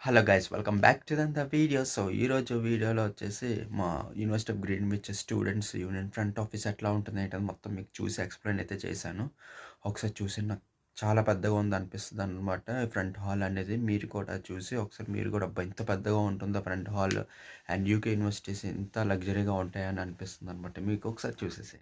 Hello guys welcome back to the video. So ఈరోజు వీడియోలో వచ్చేసి మా university of Greenwich students union front office ఎట్లా ఉంటుంది ఏంటని మొత్తం మీకు చూసి ఎక్స్ప్లెయిన్ అయితే చేశాను. ఒకసారి చూసి నాకు చాలా పెద్దగా ఉంది అనిపిస్తుంది అనమాట ఫ్రంట్ హాల్ అనేది. మీరు కూడా చూసి ఒకసారి మీరు కూడా అబ్బా ఇంత పెద్దగా ఉంటుందో front hall and UK universities ఇంత లగ్జరీగా ఉంటాయని అనిపిస్తుంది అనమాట. మీకు ఒకసారి చూసేసి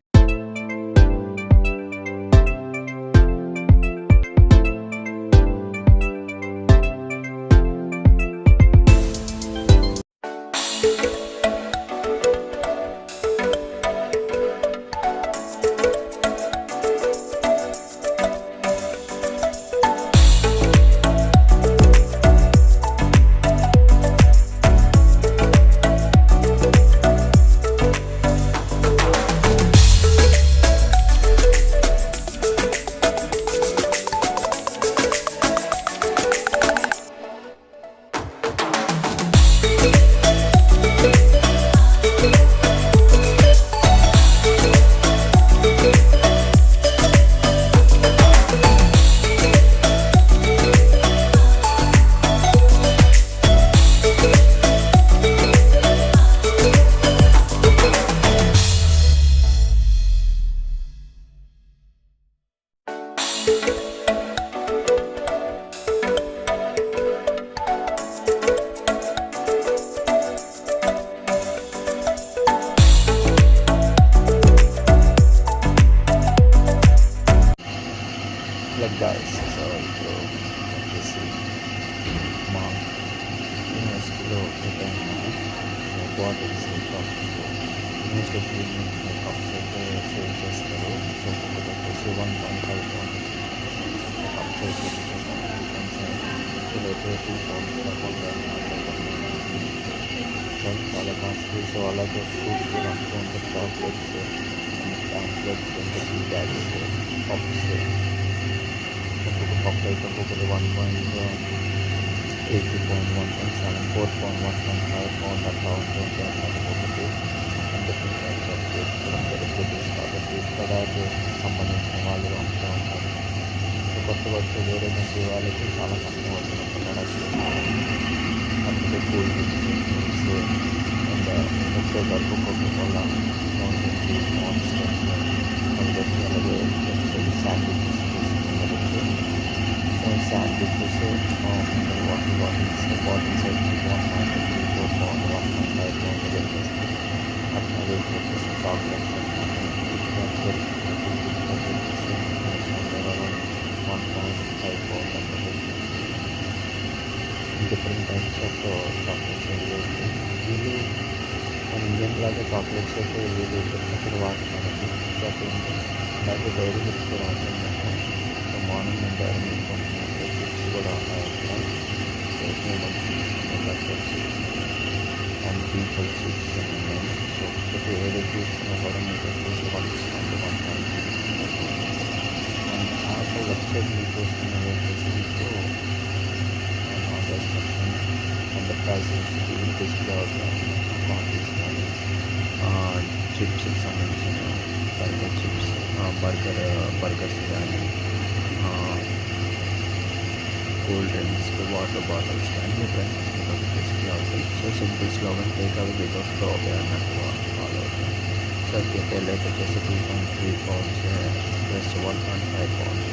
guys, so ఇప్పుడు వచ్చేసి మా యూనివర్సిటీలో బాటిల్స్ కప్స్ యూనివర్సిటీ కప్స్ అయితే సేల్ చేస్తారు. సో ఒకటి వచ్చేసి 1.5 pounds కప్స్ అయితే ఇదైతే 2 pounds చాలా కాస్ట్లీ. సో అలాగే ఫ్రూట్స్ కూడా అంటూ ఉంటారు, చాక్లెట్స్ ప్యాంప్లెట్స్ ఇంకా టీ బ్యాగ్స్ కప్స్ ఒక్కొక్క కప్ అయితే ఒక్కొక్కటి 1.80 pound 1.7 4 pound 1.5 pound అట్లా ఉంటుంది అన్నమాట. ఒక్కొక్కటి డిఫరెంట్ టైప్స్ ఆఫ్ చేసుకోవడం జరుగుతుంది. కాబట్టి ఇక్కడ సంబంధించిన వాళ్ళు అమ్ముతూ ఉంటారు. కొత్త వచ్చే వేరే నుంచి వాళ్ళకి చాలా కష్టం అవుతుంది ప్రొడక్ట్స్ అందుకే కూల్ డ్రింక్స్ అండ్ వచ్చే వరకు కోకోకోలా మౌంటైన్ డ్యూ మాన్స్టర్స్ అలాగే శాండ్విచెస్ శాండ్విచెస్ వాటర్ బాటిల్స్ అయితే 1.3 4 pound 1.5 pound అట్లాగే వచ్చేసి chocolates 1.5 pound different types of chocolates వీళ్ళు మన ఇండియన్ లాగా చాక్లెట్స్ అయితే వీళ్ళు ఎప్పటికప్పుడు వాడుతున్నారు. అలాగే డైరీ మిల్క్ కూడా ఉంటుందన్నమాట. So morning and Dairy Milk కొంటున్నట్టు చిప్స్ కూడా ఉన్నాయి అక్కడ. అండ్ పీపుల్ చిప్స్ అని ఉన్నాయి. సో ఒకటి ఏదో తీసుకున్న కూడా మీకు వచ్చేసి 1.5 అండ్ ఆ వెబ్సైట్ మీకు చూస్తున్నది వచ్చేసి మీకు అండ్ ప్రైసెస్ ఇవి డిస్ప్లే అవుతాయి. కాఫీస్ కానీ చిప్స్కి సంబంధించిన బర్గర్స్ కానీ కూల్ డ్రింక్స్ వాటర్ బాటిల్స్ అన్ని ప్రైసెస్ మీకు డిస్ప్లే అవుతాయి. సో సింపుల్ స్లోగన్ టేక్ అవి వితౌట్ థ్రోవే అన్నట్టు ఫాలో అవుతాయి. సో కెఫేలో అయితే వచ్చేసి 2.3 pounds ప్లస్ 1.5 pounds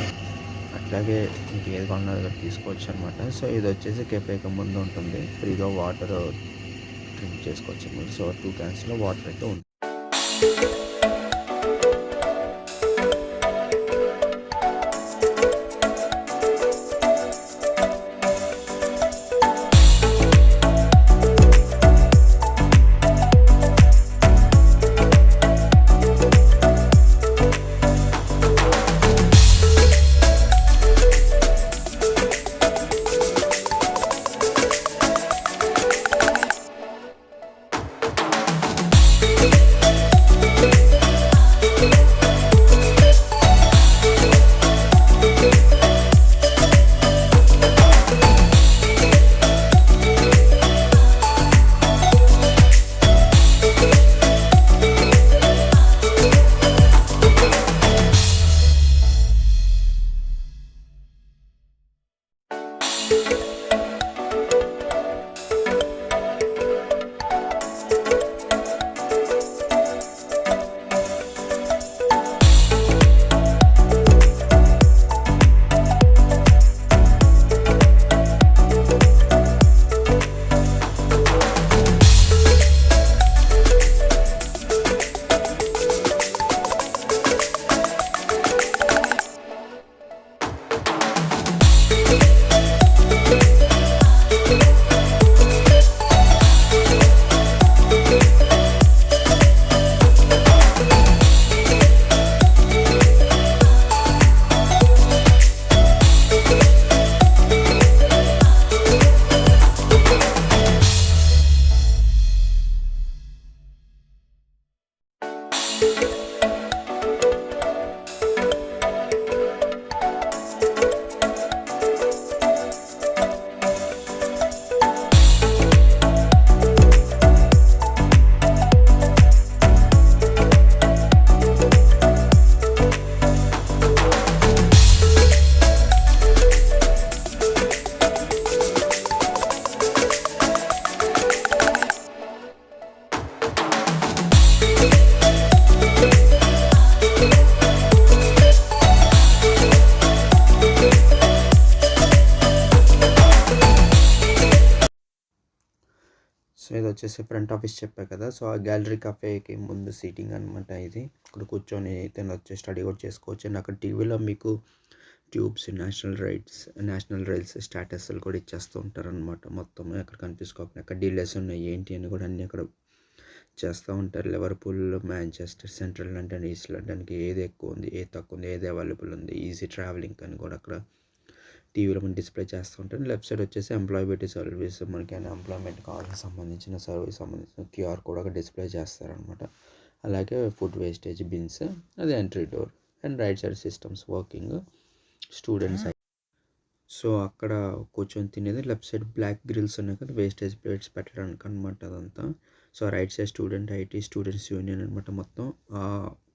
అట్లాగే మీకు ఏది కావాలన్నా దగ్గర తీసుకోవచ్చు అనమాట. సో ఇది వచ్చేసి కెఫేకి ముందు ఉంటుంది, ఫ్రీగా వాటర్ డ్రింక్ చేసుకోవచ్చు మీరు. సో 2 cans వాటర్ అయితే ఉంటుంది. సో ఇది వచ్చేసి ఫ్రంట్ ఆఫీస్ చెప్పా కదా. సో ఆ గ్యాలరీ కఫేకి ముందు సీటింగ్ అనమాట ఇది. ఇక్కడ కూర్చొని తినొచ్చు, స్టడీ కూడా చేసుకోవచ్చు. అండ్ అక్కడ టీవీలో మీకు ట్యూబ్స్, నేషనల్ రైల్స్ స్టాటస్లు కూడా ఇచ్చేస్తూ ఉంటారనమాట. మొత్తం అక్కడ కనిపించుకోకుండా ఎక్కడ డీలేస్ ఉన్నాయి ఏంటి అని కూడా అన్నీ అక్కడ చేస్తూ ఉంటారు. Liverpool, Manchester, central London, east లండన్కి ఏది ఎక్కువ ఉంది, ఏది తక్కువ ఉంది, ఏది అవైలబుల్ ఉంది, ఈజీ ట్రావెలింగ్ అని కూడా అక్కడ టీవీలో మనం డిస్ప్లే చేస్తూ ఉంటాం. లెఫ్ట్ సైడ్ వచ్చేసి ఎంప్లాయబిలిటీ సర్వీస్, మనకైనా ఎంప్లాయ్మెంట్ కావాల్సిన సంబంధించిన సంబంధించిన క్యూఆర్ కోడ్ అక్కడ డిస్ప్లే చేస్తారనమాట. అలాగే ఫుడ్ వేస్టేజ్ బిన్స్, అది entry door. And right side systems working, students. So అక్కడ కూర్చొని తినేది. లెఫ్ట్ సైడ్ బ్లాక్ గ్రిల్స్ ఉన్నాయి కదా, వేస్టేజ్ ప్లేట్స్ పెట్టడానికి అనమాట అదంతా. So right side student IT students union అనమాట. మొత్తం ఆ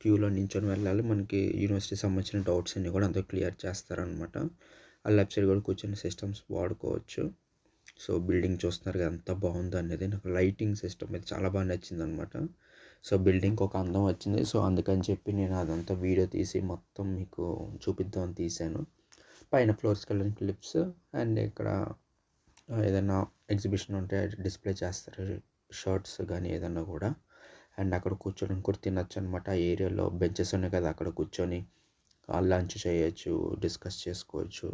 క్యూలో నించొని వెళ్ళాలి. మనకి యూనివర్సిటీకి సంబంధించిన డౌట్స్ అన్నీ కూడా అంతా క్లియర్ చేస్తారనమాట. ఆ లెఫ్ట్ సైడ్ కూడా కూర్చొని సిస్టమ్స్ వాడుకోవచ్చు. సో బిల్డింగ్ చూస్తున్నారు కదా ఎంత బాగుంది అనేది. నాకు లైటింగ్ సిస్టమ్ అయితే చాలా బాగా నచ్చింది అనమాట. సో బిల్డింగ్కి ఒక అందం వచ్చింది. సో అందుకని చెప్పి నేను అదంతా వీడియో తీసి మొత్తం మీకు చూపిద్దామని తీశాను. పైన ఫ్లోర్స్కి వెళ్ళడానికి క్లిప్స్, అండ్ ఇక్కడ ఏదైనా ఎగ్జిబిషన్ ఉంటే డిస్ప్లే చేస్తారు, షర్ట్స్ కానీ ఏదన్నా కూడా. అండ్ అక్కడ కూర్చొని కూడా తినొచ్చు అనమాట. ఆ ఏరియాలో బెంచెస్ ఉన్నాయి కదా, అక్కడ కూర్చొని లంచ్ చేయొచ్చు, డిస్కస్ చేసుకోవచ్చు,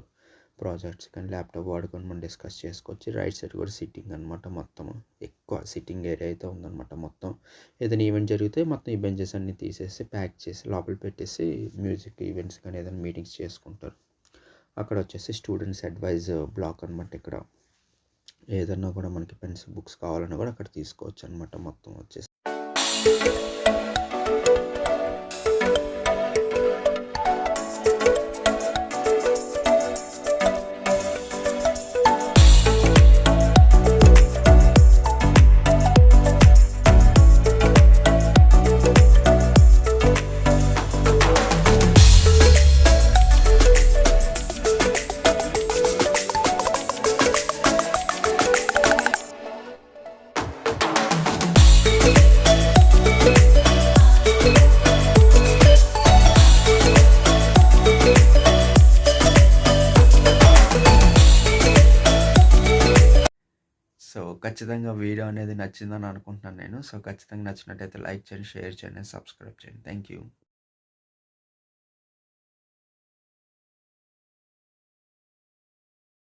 ప్రాజెక్ట్స్ కానీ ల్యాప్టాప్ వాడుకొని మనం డిస్కస్ చేసుకోవచ్చు. రైట్ సైడ్ కూడా సిట్టింగ్ అనమాట. మొత్తం ఎక్కువ సిట్టింగ్ ఏరియా అయితే ఉందన్నమాట. మొత్తం ఏదైనా ఈవెంట్ జరిగితే మొత్తం ఈ బెంచెస్ అన్నీ తీసేసి ప్యాక్ చేసి లోపల పెట్టేసి మ్యూజిక్ ఈవెంట్స్ కానీ ఏదైనా మీటింగ్స్ చేసుకుంటారు. అక్కడ వచ్చేసి స్టూడెంట్స్ అడ్వైజ్ బ్లాక్ అనమాట. ఇక్కడ ఏదన్నా కూడా మనకి పెన్స్, బుక్స్ కావాలన్నా కూడా అక్కడ తీసుకోవచ్చు అనమాట. మొత్తం వచ్చేసి సో ఖచ్చితంగా వీడియో అనేది నచ్చిందని అనుకుంటున్నాను నేను. సో ఖచ్చితంగా నచ్చినట్టయితే లైక్ చేయండి, షేర్ చేయండి, సబ్స్క్రైబ్ చేయండి. Thank you.